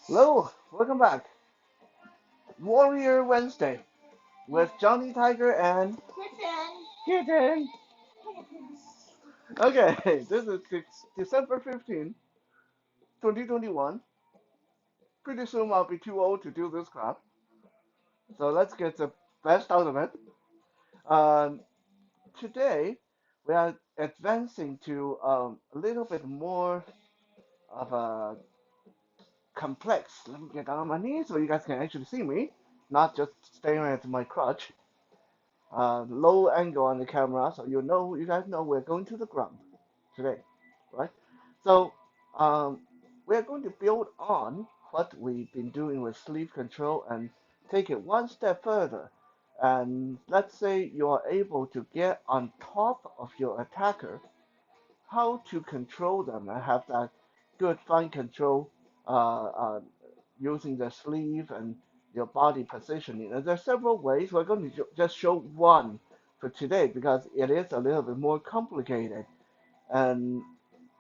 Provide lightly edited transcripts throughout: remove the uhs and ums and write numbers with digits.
Hello, welcome back. Warrior Wednesday with Johnny Tiger and Kitten. Okay, this is December 15th, 2021. Pretty soon I'll be too old to do this crap. So let's get the best out of it. Um, Today we are advancing to a little bit more of a complex. Let me get down on my knees so you guys can actually see me, not just staring at my crutch. Low angle on the camera, so you guys know we're going to the ground today, right? So we're going to build on what we've been doing with sleeve control and take it one step further. And let's say you are able to get on top of your attacker, how to control them and have that good fine control using the sleeve and your body positioning. And there's several ways. We're going to just show one for today because it is a little bit more complicated. And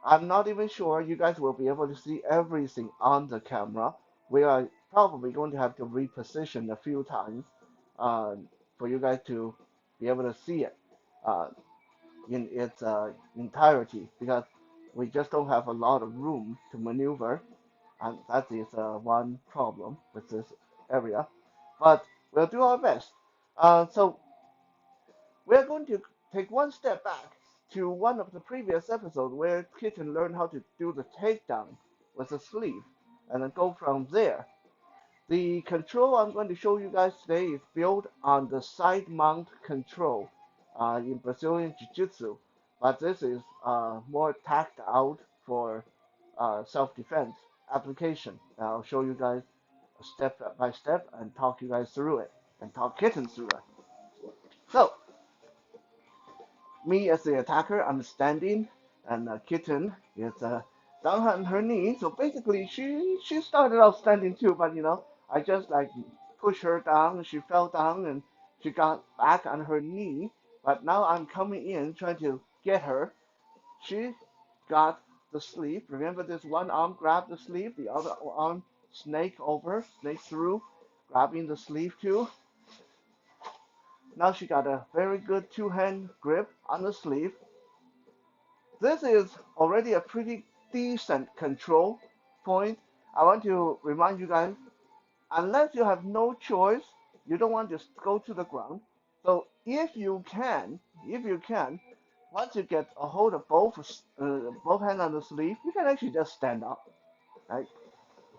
I'm not even sure you guys will be able to see everything on the camera. We are probably going to have to reposition a few times uh, for you guys to be able to see it. Uh, in its entirety because we just don't have a lot of room to maneuver, and that is one problem with this area. But we'll do our best. So we're going to take one step back to one of the previous episodes where Kitten learned how to do the takedown with a sleeve, and then go from there. The control I'm going to show you guys today is built on the side mount control in Brazilian Jiu-Jitsu, but this is more tacked out for self-defense application. I'll show you guys step by step and talk you guys through it and talk kittens through it. So, me as the attacker, I'm standing, and Kitten is down on her knee. So basically, she started out standing too, but I just like pushed her down. She fell down and she got back on her knee. But now I'm coming in trying to get her. She got the sleeve. Remember, this one arm grabbed the sleeve, the other arm snake through, grabbing the sleeve too. Now she got a very good two-hand grip on the sleeve. This is already a pretty decent control point. I want to remind you guys, unless you have no choice, you don't want to go to the ground. So if you can, once you get a hold of both hands on the sleeve, you can actually just stand up, right?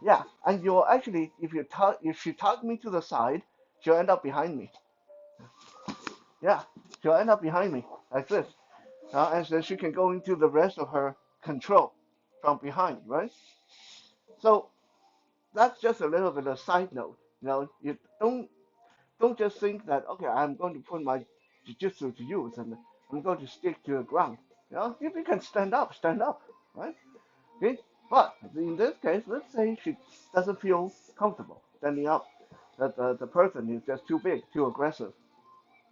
Yeah, and you'll actually, if she tug me to the side, she'll end up behind me. Yeah, she'll end up behind me like this. And then she can go into the rest of her control from behind, right? So that's just a little bit of side note. You don't just think that okay, I'm going to put my jiu-jitsu to use and I'm going to stick to the ground. If you can stand up, right? Okay. But in this case, let's say she doesn't feel comfortable standing up. That the person is just too big, too aggressive,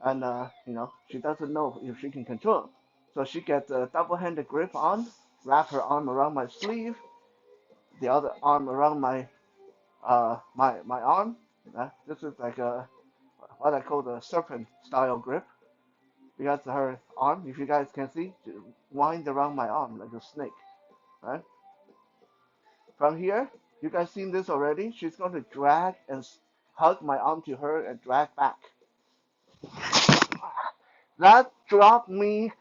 and she doesn't know if she can control him. So she gets a double-handed grip on, wrap her arm around my sleeve, the other arm around my arm. This is like a what I call the serpent style grip because her arm, if you guys can see, winds around my arm like a snake. Right? From here, you guys seen this already. She's going to drag and hug my arm to her and drag back. That dropped me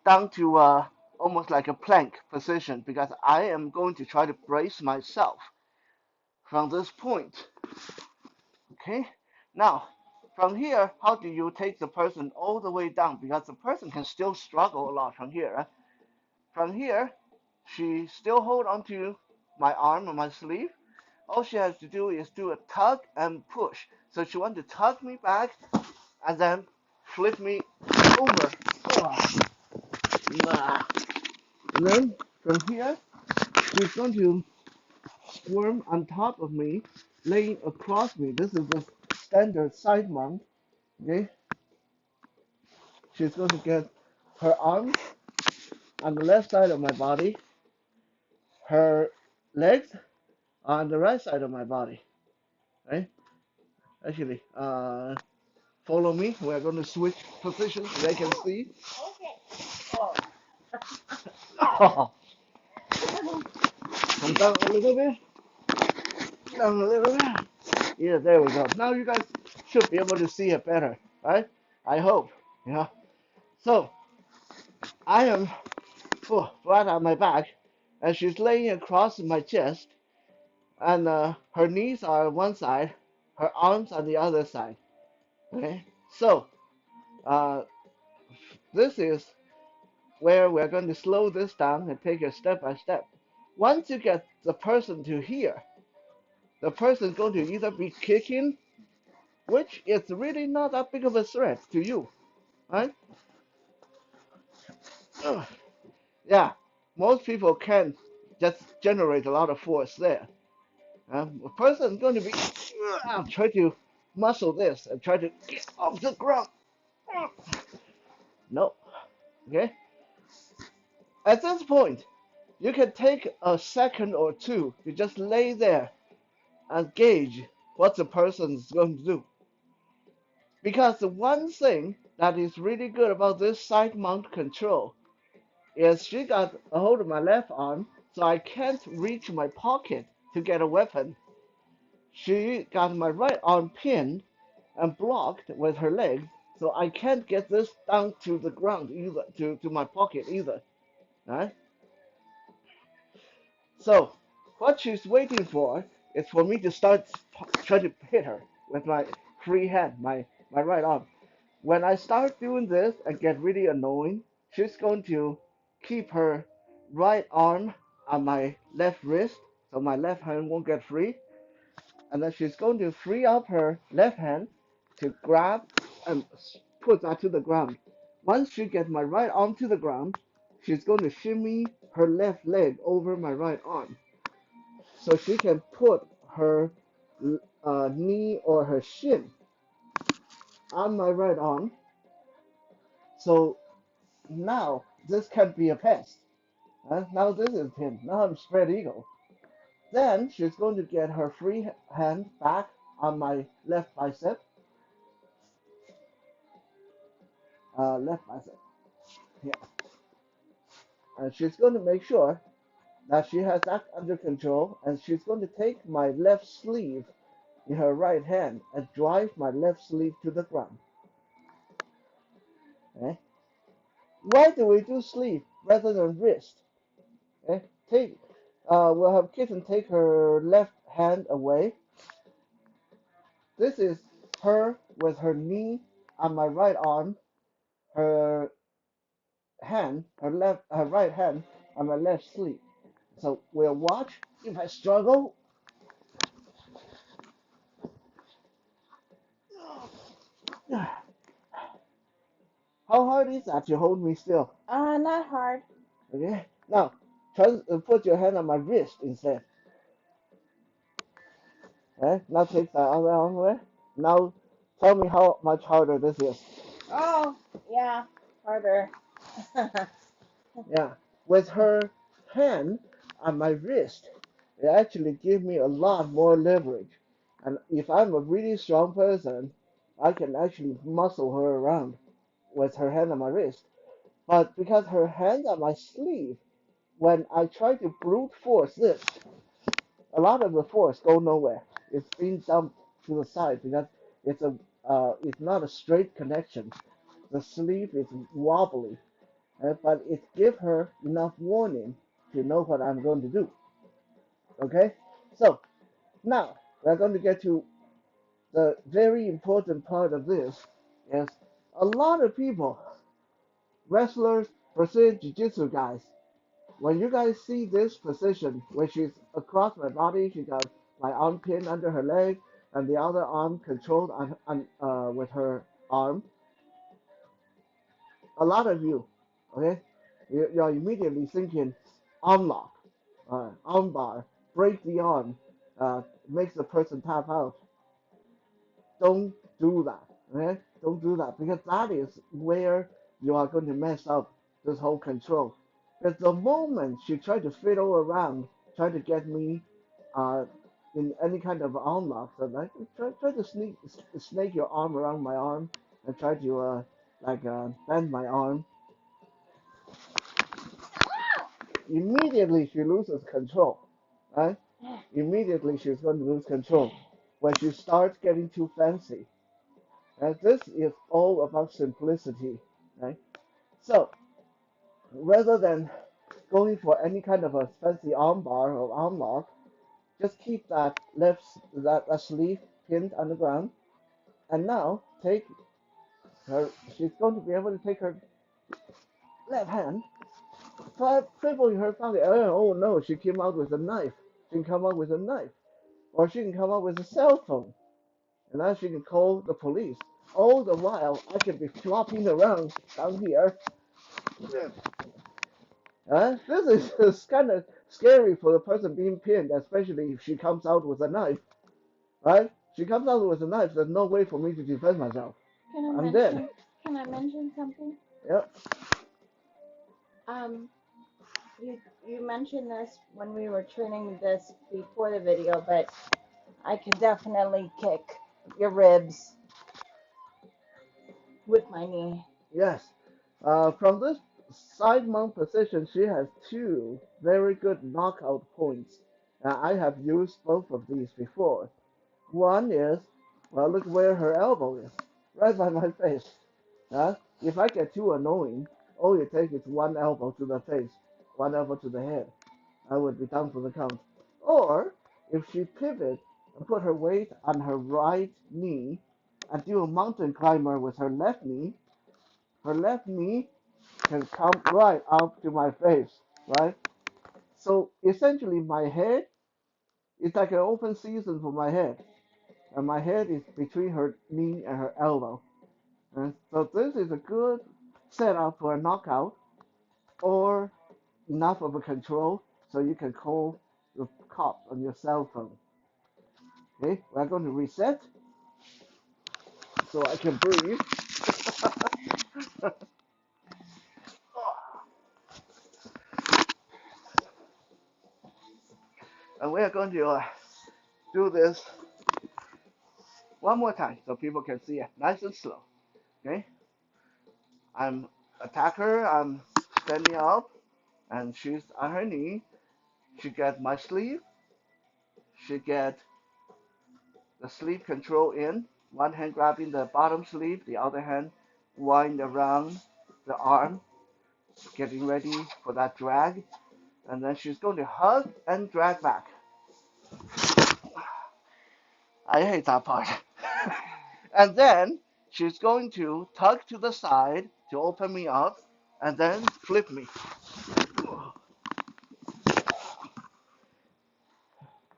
down to almost like a plank position because I am going to try to brace myself from this point. Okay? Now, from here, how do you take the person all the way down? Because the person can still struggle a lot from here. Right? From here, she still hold onto my arm or my sleeve. All she has to do is do a tug and push. So she wants to tug me back and then flip me over. And then from here, she's going to squirm on top of me, laying across me. This is the standard side mount. Okay, she's going to get her arms on the left side of my body, her legs on the right side of my body, right? Actually, follow me. We're going to switch positions so they can see. Oh, come down a little bit, down a little bit. Yeah, there we go. Now you guys should be able to see it better, right? I hope. Yeah. So I am flat on my back, and she's laying across my chest, and her knees are on one side, her arms on the other side. Okay. So uh, this is where we're going to slow this down and take it step by step. Once you get the person to here, the person is going to either be kicking, which is really not that big of a threat to you, right? Ugh. Yeah, most people can just generate a lot of force there. A person is going to be try to muscle this and try to get off the ground. No, okay. At this point, you can take a second or two to just lay there and gauge what the person is going to do. Because the one thing that is really good about this side mount control is she got a hold of my left arm, so I can't reach my pocket to get a weapon. She got my right arm pinned and blocked with her leg, so I can't get this down to the ground either, to my pocket either. Right? So what she's waiting for is for me to start trying to hit her with my free hand, my right arm. When I start doing this and get really annoying, she's going to keep her right arm on my left wrist, so my left hand won't get free. And then she's going to free up her left hand to grab and put that to the ground. Once she gets my right arm to the ground, she's going to shimmy her left leg over my right arm so she can put her knee or her shin on my right arm. So now this can be a pest. Now this is him. Now I'm spread eagle. Then she's going to get her free hand back on my left bicep. Left bicep. Yeah. And she's going to make sure that she has that under control. And she's going to take my left sleeve in her right hand and drive my left sleeve to the ground. Okay? Why do we do sleeve rather than wrist? Okay? We'll have Kitten take her left hand away. This is her with her knee on my right arm, her her right hand on my left sleeve. So we'll watch. If I struggle, how hard is that to hold me still? Not hard. Okay. Now try to put your hand on my wrist instead. Okay. Now take the other arm away. Now tell me how much harder this is. Oh, yeah, harder. Yeah. With her hand on my wrist, it actually gives me a lot more leverage. And if I'm a really strong person, I can actually muscle her around with her hand on my wrist. But because her hand on my sleeve, when I try to brute force this, a lot of the force go nowhere. It's being dumped to the side because it's not a straight connection. The sleeve is wobbly, but it gives her enough warning to know what I'm going to do. Okay, so now we're going to get to the very important part of this. Is a lot of people, wrestlers, Brazilian Jiu-Jitsu guys, when you guys see this position where she's across my body, she got my arm pinned under her leg and the other arm controlled with her arm. A lot of you, okay, you're immediately thinking arm lock, arm bar, break the arm, makes the person tap out. Don't do that, okay? Don't do that because that is where you are going to mess up this whole control. Because the moment she tried to fiddle around, try to get me uh, in any kind of arm lock. So like try to snake your arm around my arm and try to bend my arm. Immediately she loses control, right? Immediately she's going to lose control when she starts getting too fancy. And this is all about simplicity, right? So rather than going for any kind of a fancy arm bar or arm lock, just keep that sleeve pinned on the ground. And now take her. She's going to be able to take her left hand, tripling her pocket. Oh no! She came out with a knife. She can come out with a knife, or she can come out with a cell phone, and now she can call the police. All the while, I can be flopping around down here. This is kind of scary for the person being pinned, especially if she comes out with a knife, right? She comes out with a knife. There's no way for me to defend myself. Can I I'm dead. mention? Can I mention something? Yep. Um, you you mentioned this when we were training this before the video, but I can definitely kick your ribs with my knee. Yes. From this side mount position, she has two very good knockout points. I have used both of these before. One is, well, look where her elbow is, right by my face. If I get too annoying, all you take is one elbow to the face, one elbow to the head. I would be down for the count. Or, if she pivots and put her weight on her right knee and do a mountain climber with her left knee can come right up to my face, right? So essentially, my head is like an open season for my head, and my head is between her knee and her elbow. And so this is a good setup for a knockout or enough of a control so you can call the cop on your cell phone. Okay, we're going to reset so I can breathe. And we are going to do this one more time so people can see it nice and slow. Okay, I'm attacker. I'm standing up, and she's on her knee. She get my sleeve. She get the sleeve control in. One hand grabbing the bottom sleeve, the other hand wind around the arm, getting ready for that drag. And then she's going to hug and drag back. I hate that part. And then she's going to tug to the side to open me up and then flip me.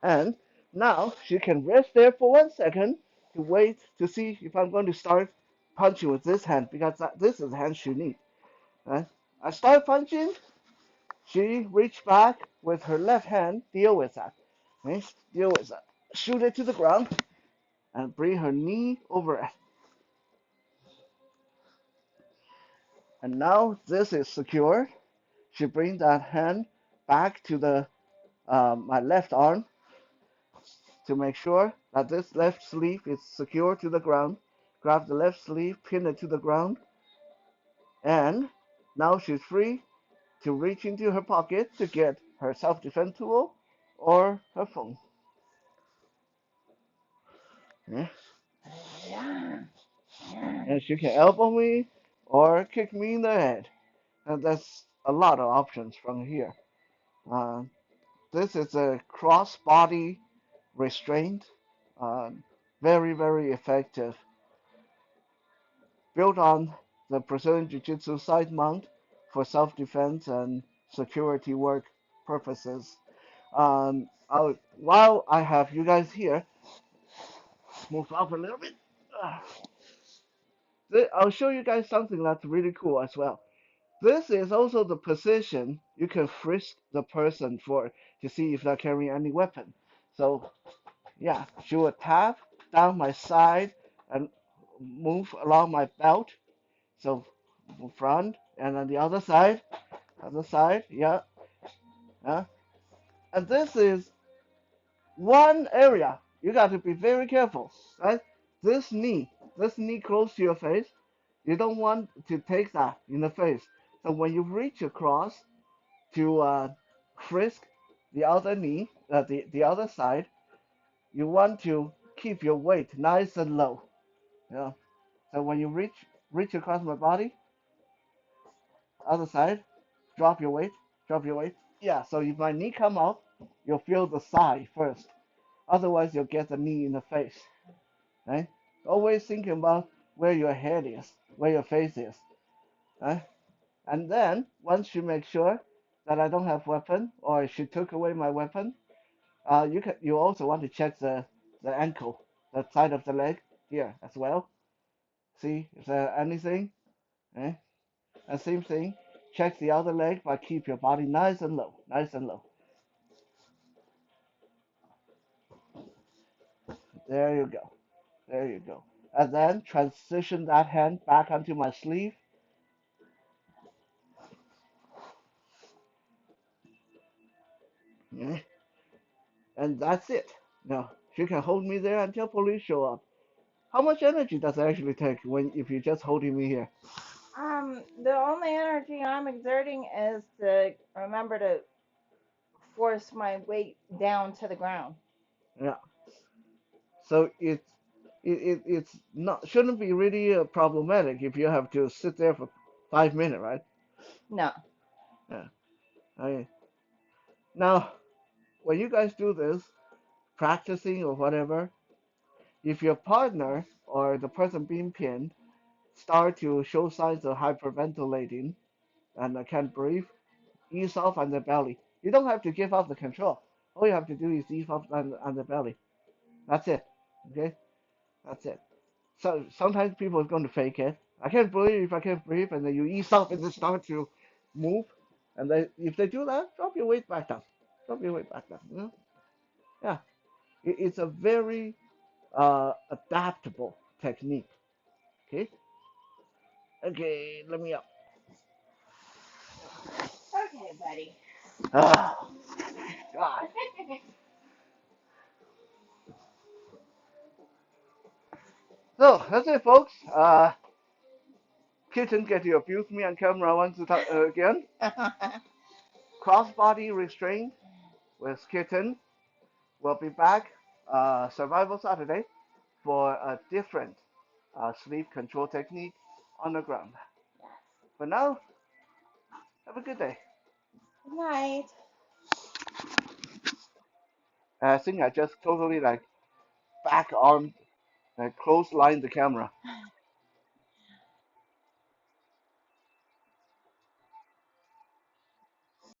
And now she can rest there for 1 second to wait to see if I'm going to start punching with this hand because this is the hand she needs. Right? I start punching, she reach back with her left hand, deal with that. Okay? Deal with that. Shoot it to the ground and bring her knee over it. And now this is secure. She brings that hand back to the my left arm to make sure that this left sleeve is secure to the ground. Grab the left sleeve, pin it to the ground, and now she's free to reach into her pocket to get her self-defense tool or her phone. Yeah. And she can elbow me or kick me in the head. And that's a lot of options from here. Uh, this is a crossbody restraint. Uh, very, very effective. Built on the Brazilian Jiu-Jitsu side mount for self-defense and security work purposes. While I have you guys here, move up a little bit. I'll show you guys something that's really cool as well. This is also the position you can frisk the person for to see if they're carrying any weapon. So yeah, she will tap down my side and move along my belt. So front and on the other side, yeah, yeah. And this is One area you got to be very careful, right? This knee, this knee close to your face, you don't want to take that in the face. So when you reach across to frisk the other knee, the other side, you want to keep your weight nice and low. Yeah. So when you reach across my body, other side, drop your weight, drop your weight. Yeah. So if my knee come up, you'll feel the side first. Otherwise, you'll get the knee in the face. Right? Always thinking about where your head is, where your face is. Right? And then once you make sure that I don't have weapon or she took away my weapon, you also want to check the ankle, the side of the leg here as well. See if there anything. Eh? And same thing. Check the other leg, but keep your body nice and low, nice and low. There you go. There you go. And then transition that hand back onto my sleeve. Eh? And that's it. Now she can hold me there until police show up. How much energy does it actually take when if you're just holding me here? The only energy I'm exerting is to remember to force my weight down to the ground. Yeah. So it's not shouldn't be really problematic if you have to sit there for 5 minutes, right? No. Yeah. I Now when you guys do this, practicing or whatever, if your partner or the person being pinned start to show signs of hyperventilating and can't breathe, ease off on the belly. You don't have to give up the control. All you have to do is ease off on the belly. That's it. Okay? That's it. So sometimes people are going to fake it. I can't breathe if I can't breathe, and then you ease up and then start to move. And then if they do that, drop your weight back down. Drop your weight back down. You know? Yeah. It's a very adaptable technique. Okay. Okay. Let me up. Okay, buddy. Ah, God. So that's it, folks. Kitten get to abuse me on camera once again. Crossbody restraint with Kitten. We'll be back Survival Saturday for a different sleep control technique on the ground. For now, have a good day. Good night. I think I just totally like back armed, like close line the camera.